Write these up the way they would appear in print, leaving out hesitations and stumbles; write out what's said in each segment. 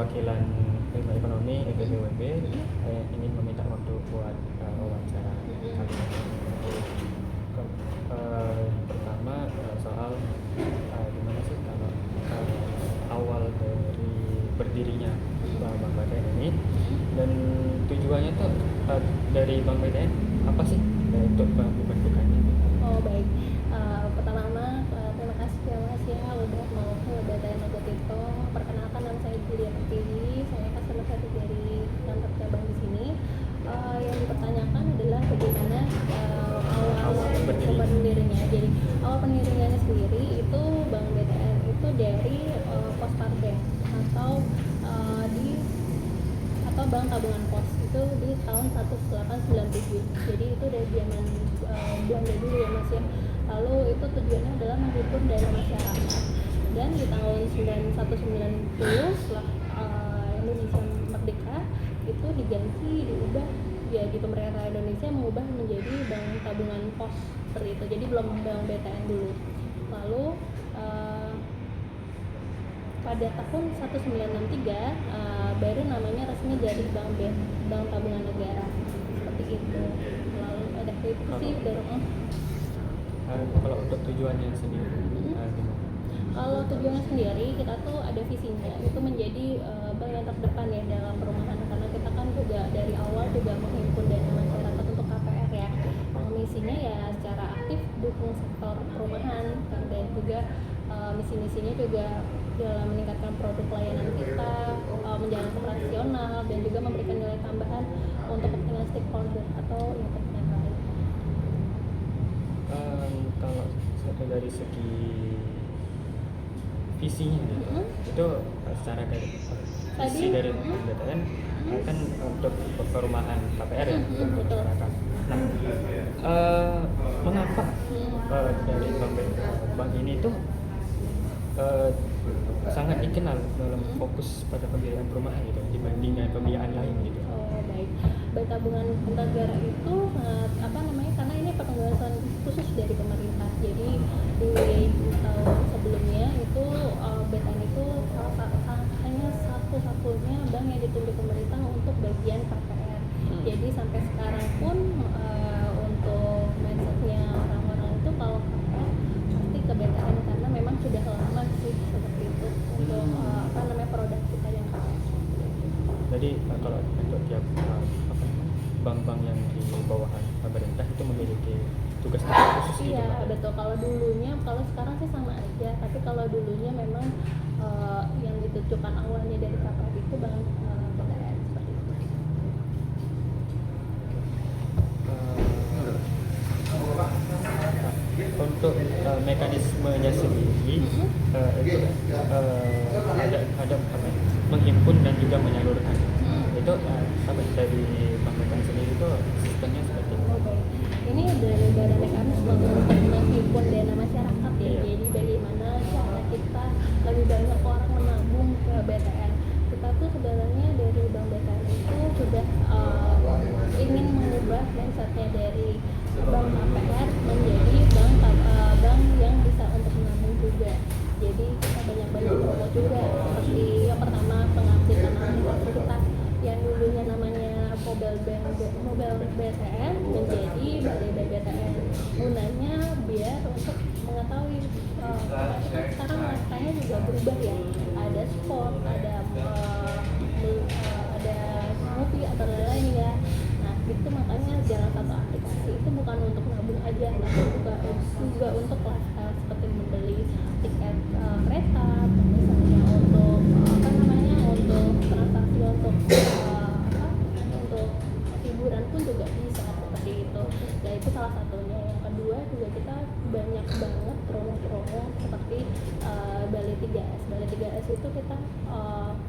perwakilan ilmu ekonomi FEBWB ingin meminta waktu buat wawancara kali ini. Pertama soal gimana sih kalau awal dari berdirinya Bank BTN ini, dan tujuannya tuh dari Bank BTN apa sih untuk pembentukannya? Oh baik, pertama terima kasih ya udah mau ke BTN Nogotito. Perkenalkan, nama saya Julia Pertiwi, saya customer service dari kantor cabang di sini. Yang dipertanyakan adalah bagaimana awal pendirinya. Jadi awal pendirinya sendiri itu Bank BTN itu dari Postar Bank atau Bank Tabungan Pos itu di tahun 1897. Jadi itu dari zaman Belanda dulu ya Mas ya. Lalu itu tujuannya adalah menghimpun dana masyarakat. Dan di tahun 1990 setelah Indonesia merdeka itu diubah ya, di pemerintah Indonesia mengubah menjadi Bank Tabungan Pos seperti itu. Jadi belum Bank BTN dulu. Lalu pada tahun 1963 baru namanya resmi jadi Bank Tabungan Negara seperti itu. Lalu ada itu sih dorong. Kalau untuk tujuannya sendiri Kalau tujuannya sendiri, kita tuh ada visinya itu menjadi bank yang terdepan ya dalam perumahan, karena kita kan juga dari awal juga menghimpun dana masyarakat untuk KPR ya. Misinya ya secara aktif dukung sektor perumahan, dan juga misi-misinya juga dalam meningkatkan produk layanan kita, menjalankan operasional, dan juga memberikan nilai tambahan untuk kepentingan stakeholder atau yang kepentingan lain. Kalau dari segi visinya gitu, itu secara dari visi dari BTN kan untuk perumahan KPR ya, untuk masyarakat. Nah, mengapa dari bank ini tuh sangat dikenal dalam fokus pada pembiayaan perumahan gitu dibandingkan pembiayaan lain gitu? Oh baik, Bank Tabungan Negara itu karena ini penugasan khusus dari pemerintah. Jadi di tahun sebelumnya itu BTN itu hanya satu-satunya bank yang ditunjuk pemerintah untuk bagian KPR. Jadi sampai sekarang pun untuk mindsetnya orang-orang itu kalau KPR pasti ke BTN, karena memang sudah lama sih seperti itu untuk produk kita yang KPR. Jadi kalau untuk tiap bank-bank yang di bawahan pemerintah itu memiliki tugas khusus gitu? Iya betul. Kalau sekarang sih sama aja, tapi kalau dulunya memang yang ditujukan awalnya dari KPR itu Bank BTN seperti itu. Untuk mekanismenya sendiri itu ada menghimpun dan juga menyalurkan. Itu dari Bank BTN sendiri itu sistemnya seperti itu? Oh baik, ini dari mekanisme untuk menghimpun dana masyarakat ya. Jadi bagaimana cara kita lebih banyak orang menabung ke BTN. Kita tuh sebenarnya dari Bank BTN itu sudah ingin mengubah mindsetnya dari bank KPR menjadi bank yang bisa untuk menabung juga. Jadi kita banyak-banyak promo juga, seperti yang pertama pengaktifan aplikasi kita yang dulunya namanya Mobile BTN menjadi Balai BTN. Gunanya biar untuk mengetahui sekarang masanya juga berubah ya, ada sport, ada movie atau lain-lain ya. Nah itu makanya jalan satu aplikasi itu bukan untuk nabung aja, tapi juga untuk lifestyle seperti membeli tiket kereta, misalnya untuk untuk transaksi untuk hiburan pun juga bisa seperti itu. Nah itu salah satunya. Yang kedua juga kita banyak banget promo-promo seperti Balai 3S. Balai 3S itu kita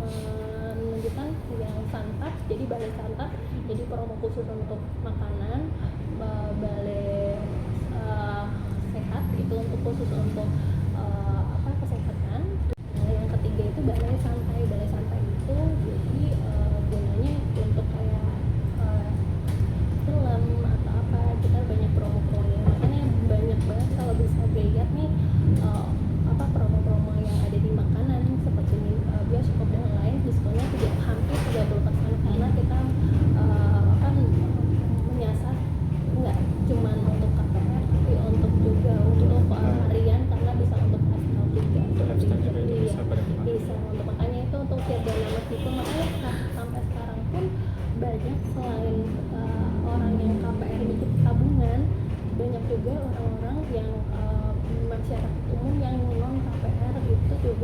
menunjukkan yang santap, jadi balai santap, jadi promo khusus untuk makanan. Balai sehat itu untuk khusus untuk kesehatan. Nah, yang ketiga itu balai santai. Balai santai itu jadi gunanya untuk kayak film atau apa, kita banyak promo-promonya. Makanya banyak banget kalau bisa dilihat nih promo-promo yang ada di makanan seperti bioskop dan lain, diskonnya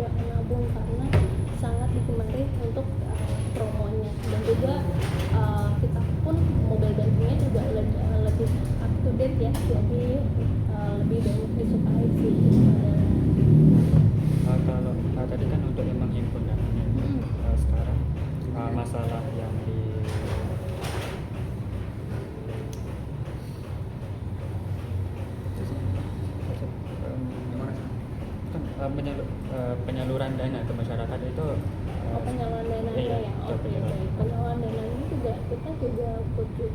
silakan nabung karena sangat digemari untuk promonya. Dan juga kita pun mobile bankingnya juga lebih up to date ya, lebih banyak disukai sih. Kalau tadi kan untuk menghimpun dananya, sekarang masalah yang penyaluran dana ke masyarakat itu Penyaluran dananya iya, ya. betul, Oke, penyaluran. baik. Penyaluran dananya juga kita juga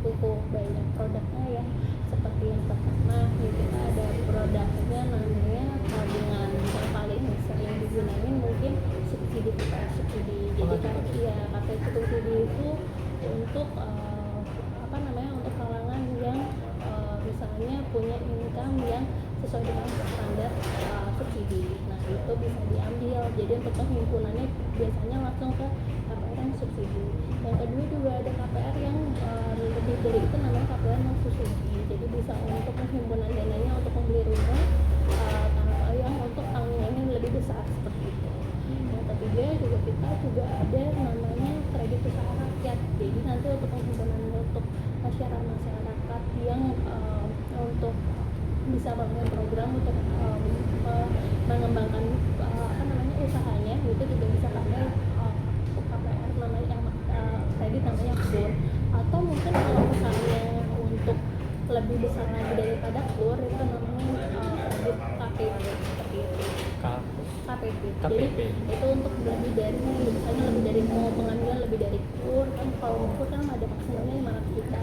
cukup banyak produknya ya. Seperti yang pertama ya, kita ada produknya namanya tabungan yang paling sering digunakan mungkin subsidi. Jadi kan ya KPR subsidi itu untuk untuk kalangan yang misalnya punya income yang sesuai dengan standar subsidi. Nah itu bisa diambil. Jadi untuk penghimpunannya biasanya langsung ke KPR yang subsidi. Yang kedua juga ada KPR yang lebih dari itu, namanya KPR non subsidi. Jadi bisa untuk penghimpunan dananya untuk membeli rumah yang untuk tanggungannya lebih besar seperti itu. Yang ketiga juga kita juga ada namanya kredit usaha rakyat. Jadi nanti untuk penghimpunan untuk masyarakat yang untuk bisa bangun program untuk mengembangkan usahanya, itu juga bisa pakai KPR namanya kredit namanya KUR. Atau mungkin kalau misalnya untuk lebih besar lagi daripada KUR itu namanya kredit KPP seperti itu. KPP. Jadi itu untuk lebih dari misalnya lebih dari mau pengambilan lebih dari KUR kan, kalau KUR kan ada maksimalnya 500 juta,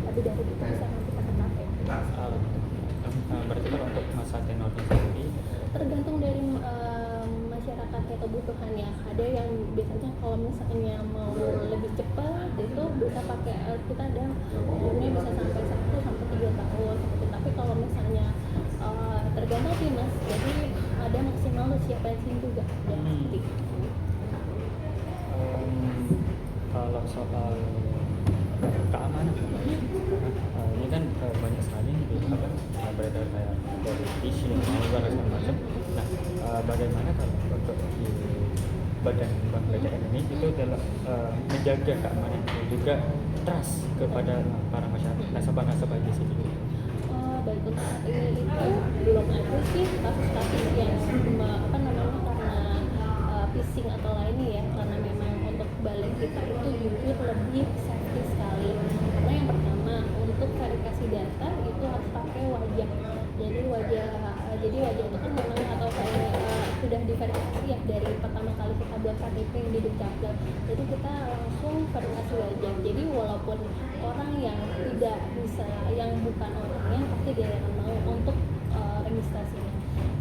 lebih dari itu bisa nanti pakai KPP. Berarti kalau untuk masa tenornya sendiri Tergantung dari masyarakatnya kebutuhannya. Ada yang biasanya kalau misalnya mau lebih cepat itu bisa pakai kita ada umurnya bisa sampai 1 sampai 3 tahun seperti. Tapi kalau misalnya tergantung sih Mas, jadi ada maksimal usia pensiun juga ya, seperti itu. Kalau soal keamanan, ini kan banyak sekali beredar kayak dari phishing, malware dan segala macam. Nah, bagaimana kalau untuk di Badan Bank BTN ini itu adalah menjaga keamanan dan juga trust kepada para masyarakat, nasabah-nasabah di sini. Baik, untuk saat ini itu belum ada sih kasus-kasus yang karena phishing atau lainnya ya, karena memang untuk balai kita itu jujur lebih safety sekali. Karena yang pertama untuk verifikasi data itu harus pakai wajah. Jadi wajah itu kan memang atau sudah diverifikasi ya dari pertama kali kita buat KTP yang di Dukcapil. Jadi kita langsung verifikasi wajah. Jadi walaupun orang yang tidak bisa, yang bukan orangnya, pasti dia akan mau untuk registrasinya.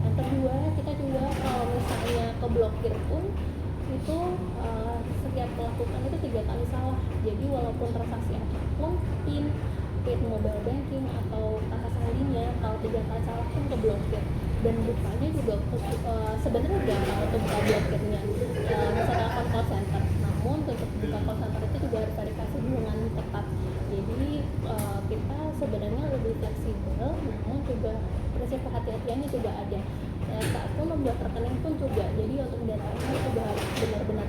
Yang kedua, kita juga kalau misalnya keblokir pun itu setiap melakukan itu 3 kali salah. Jadi walaupun transaksi apapun, PIN mobile banking atau kata sandinya, kalau 3 kali salah pun keblokir. Dan bukanya juga sebenarnya gampang untuk buka blokirnya, bisa telepon call center. Namun untuk buka call center itu juga harus verifikasi dengan tepat. Jadi kita sebenarnya lebih fleksibel, namun juga prinsip kehati-hatiannya juga ada. Saat pun membuat rekening pun juga, jadi untuk datanya juga harus benar-benar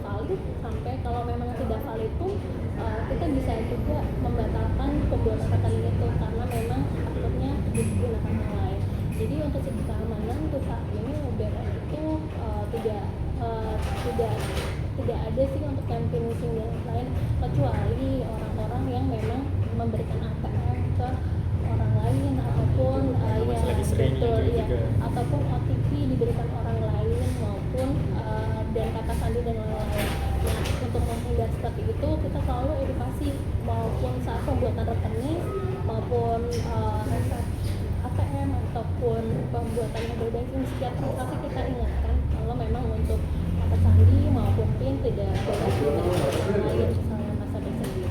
valid. Sampai kalau memang tidak valid pun kita bisa juga membatalkan pembuatan rekening itu karena memang akunnya digunakan yang lain. Jadi untuk segi keamanan untuk saat ini BRI itu tidak ada sih untuk yang finishing yang lain, kecuali orang-orang yang memang memberikan ATM ke orang lain ataupun ataupun OTP diberikan orang lain maupun dan kata sandi dan lain-lain. Nah, untuk menghindar seperti itu kita selalu edukasi maupun saat pembuatan rekening maupun reset ATM ataupun pembuatan mobile banking, setiap transaksi kita ingatkan kalau memang untuk kata sandi maupun PIN tidak boleh diberikan orang lain, misalnya nasabah sendiri.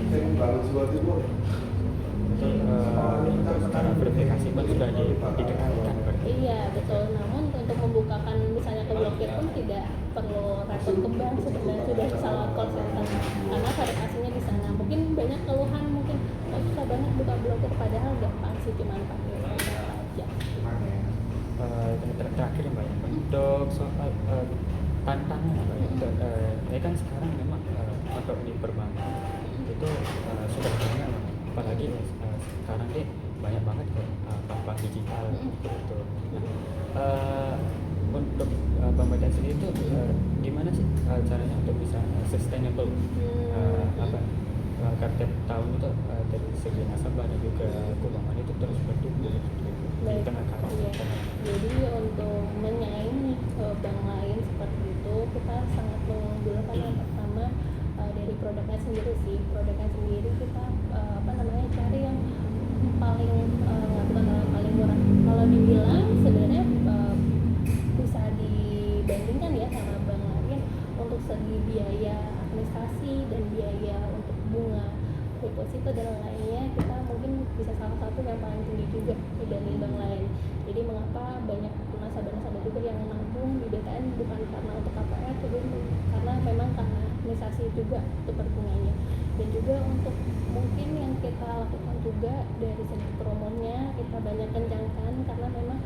Sekarang verifikasi pun sudah didekatkan. Iya betul, namun untuk membukakan misalnya keblokir pun tidak perlu repot ke bank, sebenarnya sudah bisa lewat call center karena verifikasinya di sana. Mungkin banyak keluhan, mungkin susah banget buka blokir, padahal gampang sih, cuma pakai aja. Terakhir Mbak, untuk soal tantangan apa ya? Ini kan sekarang memang untuk di perbankan itu sudah banyak banget. Apalagi sekarang deh banyak banget kok bank-bank digital gitu. Nah, untuk pembagian sendiri itu gimana sih caranya untuk bisa sustainable apa agar tiap tahun itu dari segi nasabah dan juga keuangan itu terus bertumbuh gitu, di Baik, tengah iya. tengah. Jadi untuk menyaingi bank lain seperti itu, kita sangat mengunggulkan yang pertama dari produknya sendiri sih. Produknya sendiri kita apa namanya cari yang paling bukan yang paling murah. Kalau dibilang sebenarnya bisa dibandingkan ya sama bank lain untuk segi biaya administrasi dan biaya untuk bunga deposito dan lainnya, kita mungkin bisa salah satu yang paling tinggi juga dibanding bank lain. Jadi mengapa banyak nasabah-nasabah juga yang nabung di BTN bukan karena untuk KPR, tapi karena memang karena administrasi juga untuk bunganya. Dan juga untuk mungkin yang kita lakukan juga dari segi promonya kita banyak kencangkan, karena memang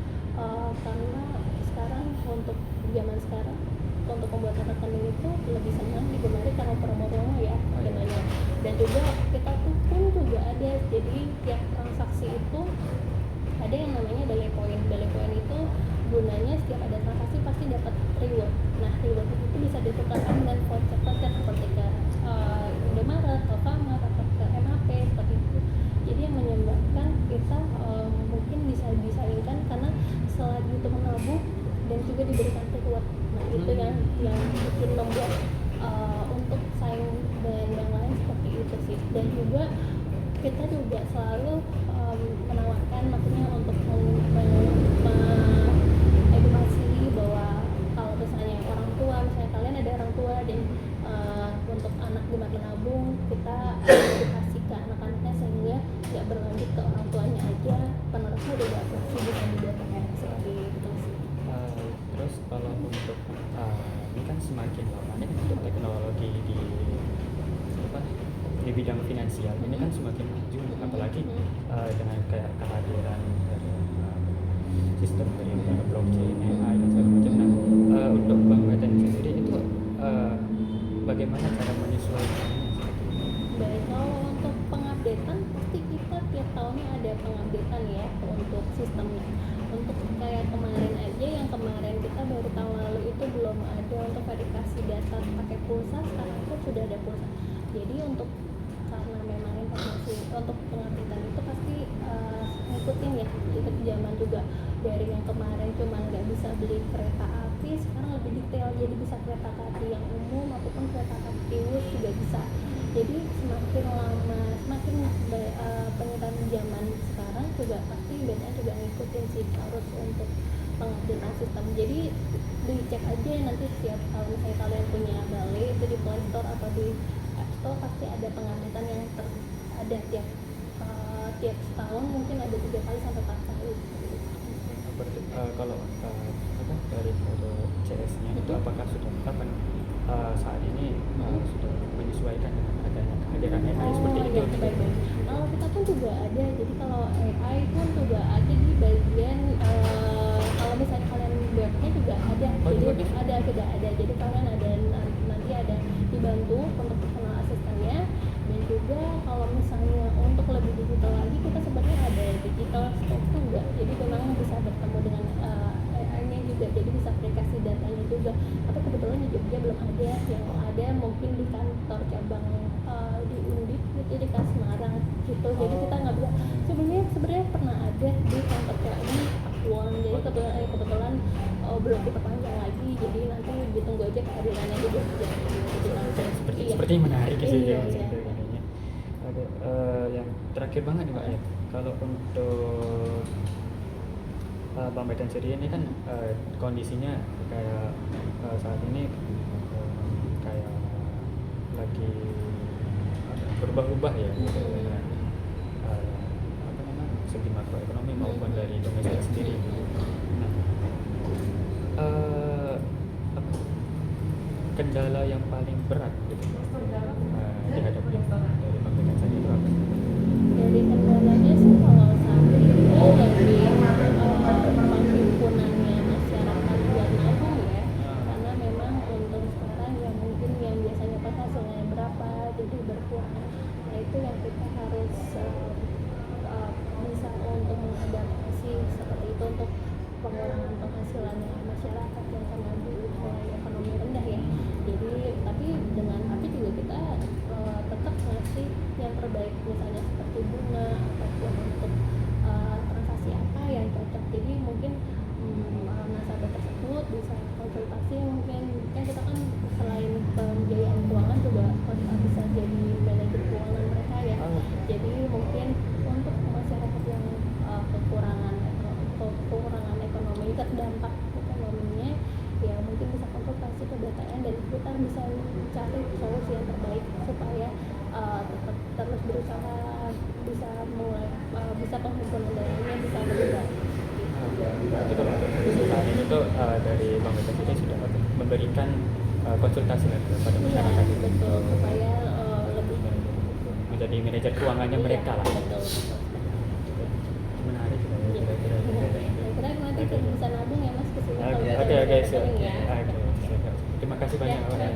karena sekarang untuk zaman sekarang untuk pembuatan rekening itu lebih senang digemari karena promo-promo ya namanya. Dan juga kita tuh pun juga ada, jadi tiap transaksi itu ada yang namanya Belay Point. Belay Point itu gunanya setiap ada transaksi pasti dapat reward. Nah, reward itu bisa ditukarkan dengan voucher-voucher seperti ke Indomaret, Alfamart, atau ke MHP seperti itu. Jadi yang menyebabkan kita mungkin bisa disaingkan karena selagi itu menabung dan juga diberikan reward. Nah, itu yang bikin membuat untuk saing dengan yang lain seperti itu sih. Dan juga kita juga selalu menawarkan, maksudnya untuk edukasi bahwa kalau misalnya orang tua, misalnya kalian ada orang tua dan untuk anak gemar menabung, kita edukasi ke anak-anaknya sehingga nggak berlanjut ke orang tuanya aja, penerusnya udah dapat bisa di BTN seperti itu sih. Terus kalau untuk ini kan semakin lama nih untuk teknologi di bidang finansial ini kan semakin maju, apalagi dengan kayak kehadiran dari sistem dari blockchain, AI dan segala macam. Nah, untuk Bang Meten sendiri itu bagaimana cara menyesuaikannya? Baik, kalau untuk pengupdatean pasti kita tiap tahunnya ada pengupdatean ya untuk sistemnya. Untuk kayak kemarin aja, yang kemarin kita baru tahun lalu itu belum ada untuk verifikasi data pakai pulsa, sekarang itu sudah ada pulsa. Jadi untuk karena memang informasi untuk pengupdatean itu pasti ngikutin ya, ikut zaman juga. Dari yang kemarin cuma nggak bisa beli kereta api, sekarang lebih detail, jadi bisa kereta api yang umum ataupun kereta api wus juga bisa. Jadi semakin lama, semakin peningkatan zaman sekarang juga pasti BTN juga ngikutin sih, harus untuk pengupdatean sistem. Jadi dicek aja nanti setiap kalau misalnya kalian punya Balai itu di Play Store atau di App Store, pasti ada pengupdatean yang ada tiap setahun, mungkin ada 3 kali sampai 4 kali. Berarti kalau dari CS-nya itu apakah sudah saat ini sudah menyesuaikan dengan adanya kehadiran AI seperti itu? Baik. Kalau kita pun juga ada, jadi kalau AI pun juga ada di bagian kalau misalnya kalian webnya juga ada, jadi ada, jadi kalian ada nanti ada dibantu untuk personal asistennya. Dan juga kalau misalnya untuk lebih digital lagi, kita sebenarnya ada digital stock juga, jadi memang bisa bertemu dengan AI-nya juga, jadi bisa aplikasi datanya juga. Tapi kebetulan di Jogja belum ada, yang ada mungkin di kantor cabang di Undip gitu, di Semarang gitu. Jadi kita nggak bisa, sebenarnya pernah ada di kantor di Pakuwon, jadi kebetulan belum diperpanjang lagi, jadi nanti ditunggu aja kehadirannya di Jogja gitu. Seperti menarik sih iya. Yang terakhir banget nih Mbak ya, kalau untuk Bang Meten sendiri ini kan kondisinya kayak saat ini kayak lagi berubah-ubah ya gitu, dengan segi makroekonomi maupun dari domestik sendiri. Nah, kendala yang paling berat gitu dihadapi dari Bang Meten sendiri itu apa? Dari kendalanya sih kalau saat ini lebih penghimpunannya masyarakat buat nabung ya, karena memang ke BTN, dan kita bisa mencari solusi yang terbaik supaya tetap terus berusaha bisa mulai bisa pengumpulan dananya bisa lebih baik. Berarti kalau untuk saat ini tuh dari Bank BTN ini sudah memberikan konsultasi kepada masyarakat Iya, itu betul, supaya lebih menjadi manajer keuangannya iya, mereka lah. betul. Menarik ya, Iya. kira-kira. Kira-kira nanti bisa nabung ya Mas kesini kalau Oke, udah oke, ada siap. rekening ya. Oke, siap. Terima kasih banyak. Ya,